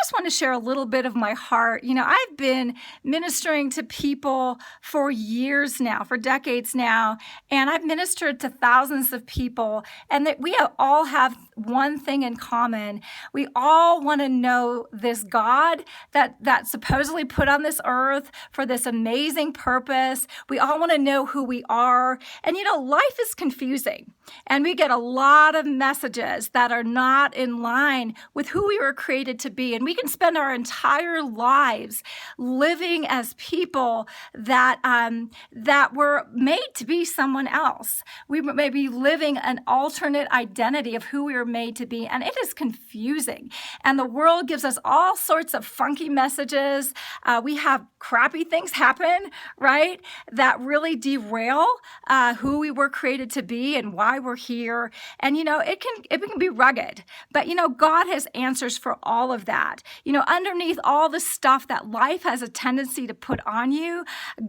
just want to share a little bit of my heart. I've been ministering to people for years now, for decades now, and I've ministered to thousands of people, and that we all have one thing in common. We all want to know this God that supposedly put on this earth for this amazing purpose. We all want to know who we are. And life is confusing, and we get a lot of messages that are not in line with who we were created to be. And we can spend our entire lives living as people that were made to be someone else. We may be living an alternate identity of who we were made to be, and it is confusing. And the world gives us all sorts of funky messages. We have crappy things happen, right, that really derail who we were created to be and why we're here. And it can be rugged, but God has answers for all of that. Underneath all the stuff that life has a tendency to put on you,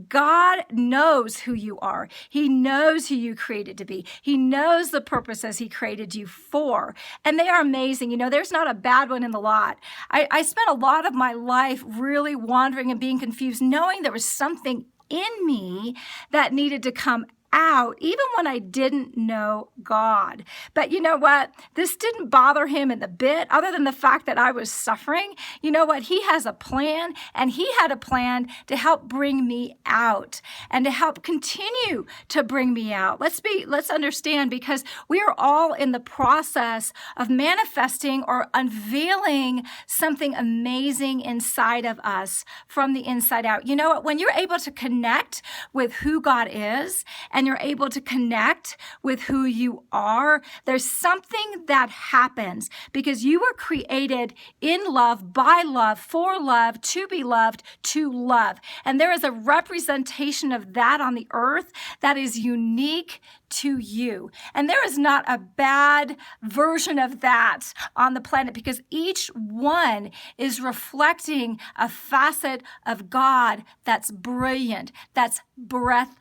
God knows who you are. He knows who you created to be. He knows the purposes He created you for, and they are amazing. There's not a bad one in the lot. I spent a lot of my life really wandering and being confused, knowing there was something in me that needed to come out, even when I didn't know God. But you know what? This didn't bother Him in the bit, other than the fact that I was suffering. You know what? He has a plan, and He had a plan to help bring me out and to help continue to bring me out. Let's understand, because we are all in the process of manifesting or unveiling something amazing inside of us from the inside out. You know what? When you're able to connect with who God is, and you're able to connect with who you are, there's something that happens, because you were created in love, by love, for love, to be loved, to love. And there is a representation of that on the earth that is unique to you. And there is not a bad version of that on the planet, because each one is reflecting a facet of God that's brilliant, that's breathtaking.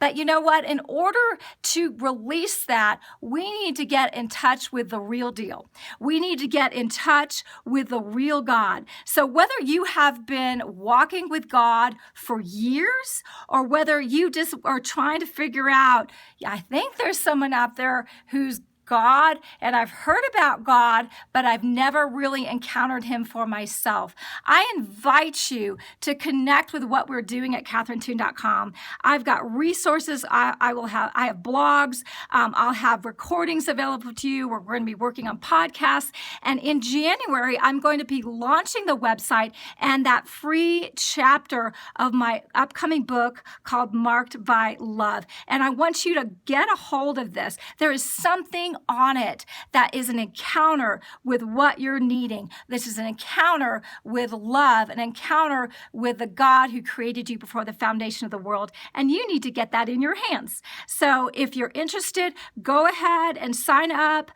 But you know what? In order to release that, we need to get in touch with the real deal. We need to get in touch with the real God. So whether you have been walking with God for years, or whether you just are trying to figure out, I think there's someone out there who's God, and I've heard about God, but I've never really encountered Him for myself. I invite you to connect with what we're doing at KatherineToon.com. I've got resources. I have blogs. I'll have recordings available to you. We're going to be working on podcasts. And in January, I'm going to be launching the website and that free chapter of my upcoming book called Marked by Love. And I want you to get a hold of this. There is something on it that is an encounter with what you're needing. This is an encounter with love, an encounter with the God who created you before the foundation of the world, and you need to get that in your hands. So if you're interested, go ahead and sign up.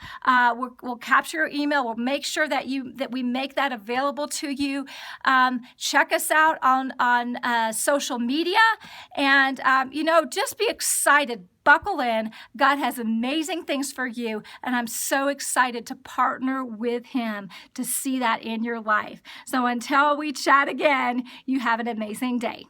We'll capture your email. We'll make sure that we make that available to you. Check us out on social media, and just be excited. Buckle in. God has amazing things for you, and I'm so excited to partner with Him to see that in your life. So until we chat again, you have an amazing day.